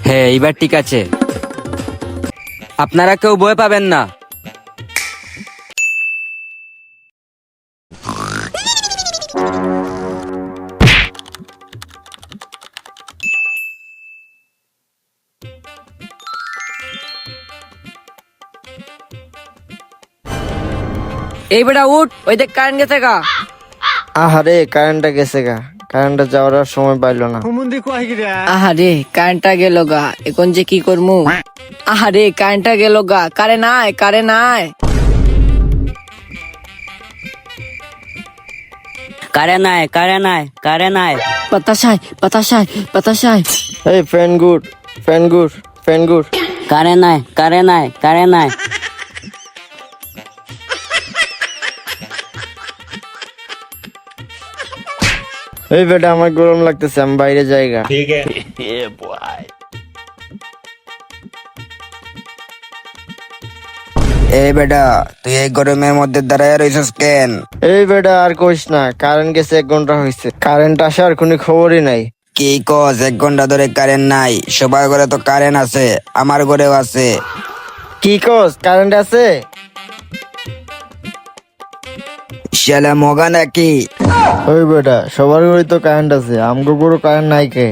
হ্যাঁ, এইবার ঠিক আছে। আপনারা কেউ ভয় পাবেন না। এই বেটা উঠ, ওই দেখ কারেন্ট গেছে গা। আহারে কারেন্টটা গেছে গা, কারেন্টটা যাওয়ার আর সময় পাইলো না। আহারে কারেন্টটা গেল গা, এখন যে কি করমু। আহারে কারেন্টটা গেল গা, কারে নাই কারে নাই। কারে নাই কারে নাই কারে নাই। বাতাসায় বাতাসায় বাতাসায়। এই fan good, fan good, fan good. কারে নাই কারে নাই কারে নাই। এই বেটা আমার গরম লাগতেছে, আমি বাইরে যাইগা। এই বেটা, তুই এই গরমের মধ্যে দাঁড়ায় রইছস কেন? এই বেটা আর কইস না, কারেন্ট গেছে 1 ঘন্টা হয়েছে, কারেন্ট আসার কোনো খবরই নাই। কি কস, 1 ঘন্টা ধরে কারেন্ট নাই? সবার ঘরে তো কারেন্ট আছে, আমার ঘরেও আছে। কি কস, কারেন্ট আছে? শালা মগা নাকি? ওই বেটা সবার ঘরে তো কারেন্ট আছে, আমগো ঘরে কারেন্ট নাই কে?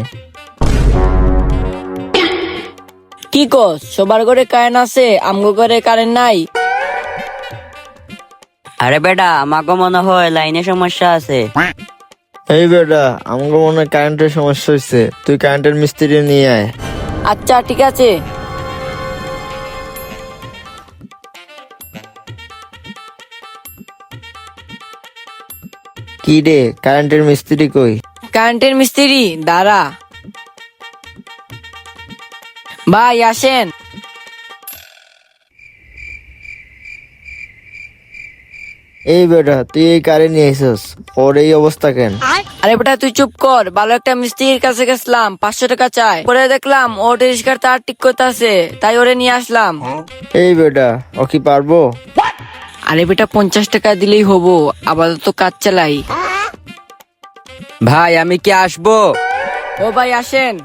কি কস, সবার ঘরে কারেন্ট আছে আমগো ঘরে কারেন্ট নাই? আরে বেটা, আমাকে মনে হয় লাইনে সমস্যা আছে। এই বেটা আমগো মনে হয় কারেন্টের সমস্যা হয়েছে, তুই কারেন্টের মিস্ত্রি নিয়ে আয়। আচ্ছা ঠিক আছে। কি রে, কারেন্টের মিস্ত্রি কই? কারেন্টের মিস্ত্রি দাঁড়া। ভাই আসেন। এই বেটা তুই এই কারেন্ট নিয়ে আইসস, ওর এই অবস্থা কেন? আরে বেটা তুই চুপ কর, ভালো একটা মিস্ত্রির কাছে গেছিলাম, 500 টাকা চাই। পরে দেখলাম ওর রিস্কার তার ঠিক করতে আছে, তাই ওরে নিয়ে আসলাম। এই বেটা ও কি পারবো? আরে বেটা 50 টাকা দিলেই হবো, আপাতত কাজ চালাই। ভাই আমি কি আসবো? ও ভাই আসেন।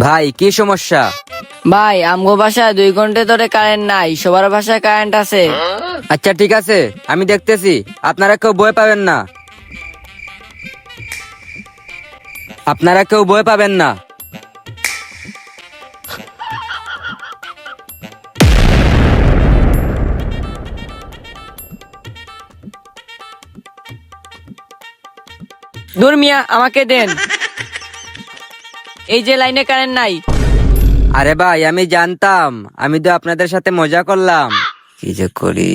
ভাই কি সমস্যা? ভাই আমগো বাসায় 2 ঘন্টা ধরে কারেন্ট নাই, সবার বাসায় কারেন্ট আছে। আচ্ছা ঠিক আছে, আমি দেখতেছি। আপনারা কেউ ভয় পাবেন না, আপনারা কেউ ভয় পাবেন না। দূর মিয়া আমাকে দেন। এই যে লাইনে কারেন্ট নাই। আরে ভাই আমি জানতাম, আমি তো আপনাদের সাথে মজা করলাম। কি যে করি।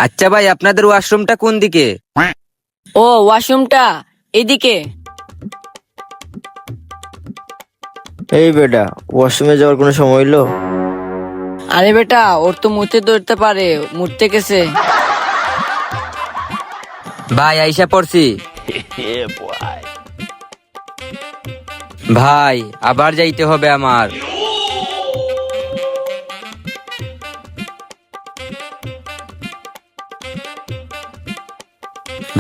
আচ্ছা ভাই, আপনাদের ওয়াশরুমটা কোন দিকে? ও ওয়াশরুমটা এদিকে। এই বেটা ওয়াশরুমে যাওয়ার কোনো সময় হইলো? আরে বেটা ওর তো মুতে ধরতে পারে, মুততে গেছে। ভাই আইসা পড়ছি। ভাই আবার যাইতে হবে আমার।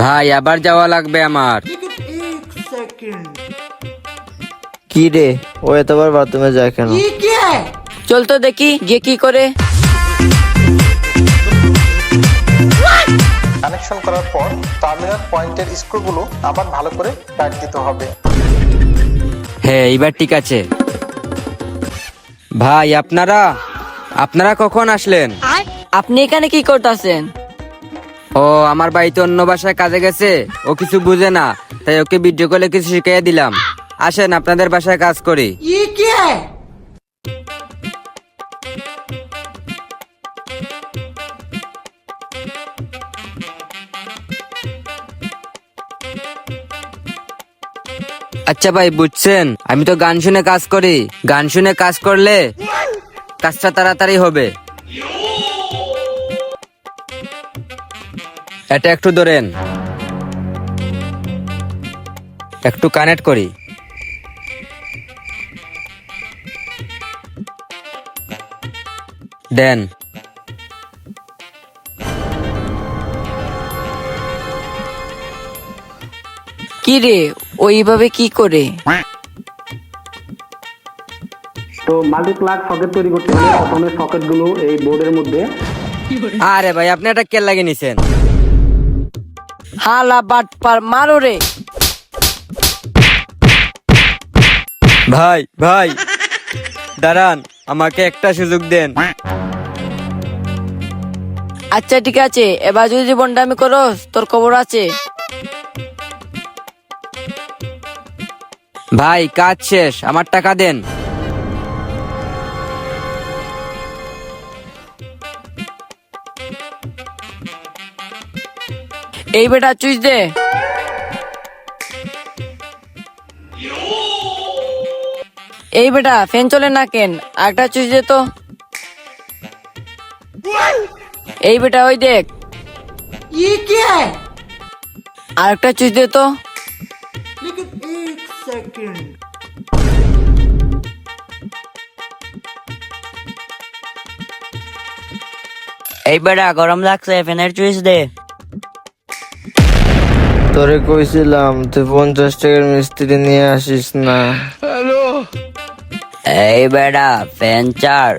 ভাই আবার যাওয়া লাগবে আমার। কি রে, ও এতবার বাথরুমে যায় কেন? চল তো দেখি গিয়ে কি করে। কানেকশন করার পর টার্মিনাল পয়েন্টের স্ক্রুগুলো আবার ভালো করে টাইট দিতে হবে। হ্যাঁ এইবার ঠিক আছে। ভাই আপনারা আপনারা কখন আসলেন? আপনি এখানে কি করতেছেন? ও আমার ভাই তো অন্য বাসায় কাজে গেছে, ও কিছু বুঝে না, তাই ওকে ভিডিও কলে কিছু শিখিয়ে দিলাম। আসেন আপনাদের বাসায় কাজ করি। আচ্ছা ভাই বুঝছেন, আমি তো গান শুনে কাজ করি, গান শুনে কাজ করলে কাজটা তাড়াতাড়ি হবে। এটা একটু ধরেন, একটু কানেক্ট করি। দেন। কি রে ওইভাবে কি করে? তো মাল্টিপ্লাগ সকেট তৈরি করতে হলে প্রথমে সকেট গুলো এই বোর্ডের মধ্যে আরে ভাই আপনি এটা কেল লাগিয়ে নিছেন। হালা বাট পার মারো রে। ভাই ভাই দাঁড়ান, আমাকে একটা সুযোগ দেন। আচ্ছা ঠিক আছে, এবার যদি বন্ডামি করস তোর খবর আছে। ভাই কাজ শেষ, আমার টাকা দেন। এই বেটা চুইস দে। এই বেটা ফ্যান চলে না কেন, আরেকটা চুইস দে তো। এই বেটা ওই দেখ, আরেকটা চুইস দে তো। এই বেটা গরম লাগছে, ফ্যানের চুইস দে। তোরে কইছিলাম তুই 50 টাকার মিস্ত্রি নিয়ে আসিস না। এই বেটা ফ্যান চার।